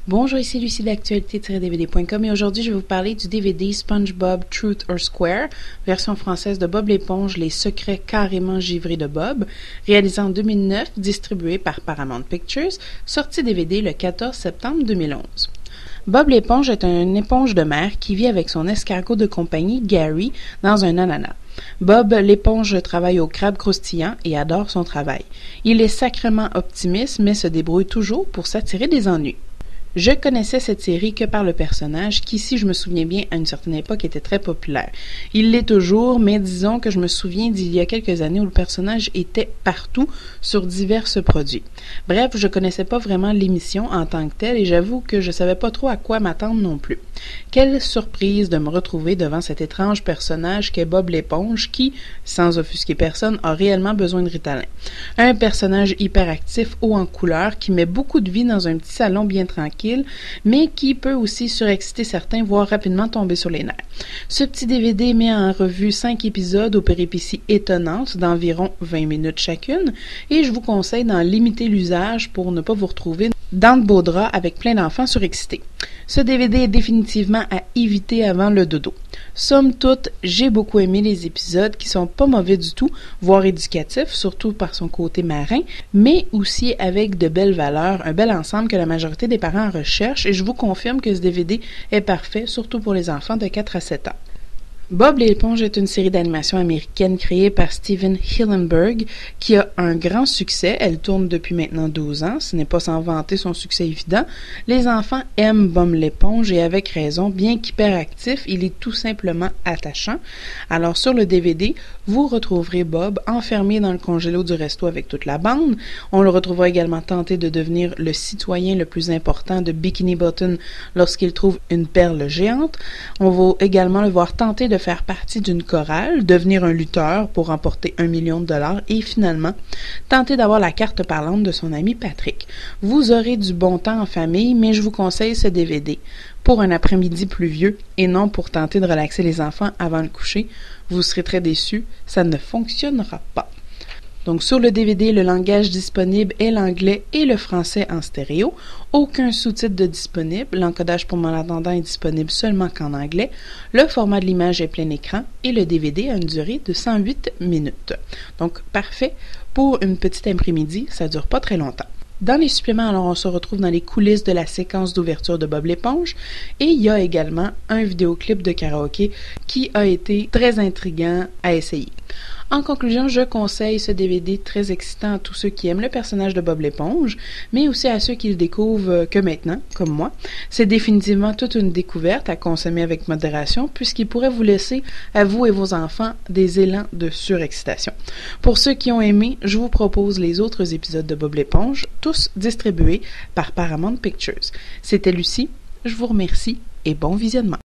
Bonjour, ici Lucie d'actualité-dvd.com et aujourd'hui je vais vous parler du DVD SpongeBob Truth or Square, version française de Bob l'éponge, les secrets carrément givrés de Bob, réalisé en 2009, distribué par Paramount Pictures, sorti DVD le 14 septembre 2011. Bob l'éponge est une éponge de mer qui vit avec son escargot de compagnie Gary dans un ananas. Bob l'éponge travaille au crabe croustillant et adore son travail. Il est sacrément optimiste mais se débrouille toujours pour s'attirer des ennuis. Je connaissais cette série que par le personnage qui, si je me souviens bien, à une certaine époque était très populaire. Il l'est toujours, mais disons que je me souviens d'il y a quelques années où le personnage était partout sur divers produits. Bref, je connaissais pas vraiment l'émission en tant que telle et j'avoue que je savais pas trop à quoi m'attendre non plus. Quelle surprise de me retrouver devant cet étrange personnage qu'est Bob l'éponge qui, sans offusquer personne, a réellement besoin de Ritalin. Un personnage hyperactif, haut en couleur, qui met beaucoup de vie dans un petit salon bien tranquille, mais qui peut aussi surexciter certains, voire rapidement tomber sur les nerfs. Ce petit DVD met en revue 5 épisodes aux péripéties étonnantes d'environ 20 minutes chacune, et je vous conseille d'en limiter l'usage pour ne pas vous retrouver dans de beaux draps avec plein d'enfants surexcités. Ce DVD est définitivement à éviter avant le dodo. Somme toute, j'ai beaucoup aimé les épisodes qui sont pas mauvais du tout, voire éducatifs, surtout par son côté marin, mais aussi avec de belles valeurs, un bel ensemble que la majorité des parents recherchent et je vous confirme que ce DVD est parfait, surtout pour les enfants de 4 à 7 ans. Bob l'éponge est une série d'animation américaine créée par Steven Hillenburg qui a un grand succès. Elle tourne depuis maintenant 12 ans. Ce n'est pas sans vanter son succès évident. Les enfants aiment Bob l'éponge et avec raison. Bien qu'hyperactif, il est tout simplement attachant. Alors sur le DVD, vous retrouverez Bob enfermé dans le congélo du resto avec toute la bande. On le retrouvera également tenté de devenir le citoyen le plus important de Bikini Bottom lorsqu'il trouve une perle géante. On va également le voir tenter de faire partie d'une chorale, devenir un lutteur pour remporter $1 million et finalement tenter d'avoir la carte parlante de son ami Patrick. Vous aurez du bon temps en famille, mais je vous conseille ce DVD pour un après-midi pluvieux et non pour tenter de relaxer les enfants avant le coucher. Vous serez très déçus, ça ne fonctionnera pas. Donc sur le DVD, le langage disponible est l'anglais et le français en stéréo. Aucun sous-titre de disponible. L'encodage pour malentendants est disponible seulement qu'en anglais. Le format de l'image est plein écran et le DVD a une durée de 108 minutes. Donc parfait pour une petite après-midi, ça dure pas très longtemps. Dans les suppléments, alors on se retrouve dans les coulisses de la séquence d'ouverture de Bob l'éponge et il y a également un vidéoclip de karaoké qui a été très intriguant à essayer. En conclusion, je conseille ce DVD très excitant à tous ceux qui aiment le personnage de Bob l'éponge, mais aussi à ceux qui le découvrent que maintenant, comme moi. C'est définitivement toute une découverte à consommer avec modération, puisqu'il pourrait vous laisser, à vous et vos enfants, des élans de surexcitation. Pour ceux qui ont aimé, je vous propose les autres épisodes de Bob l'éponge, tous distribués par Paramount Pictures. C'était Lucie, je vous remercie et bon visionnement.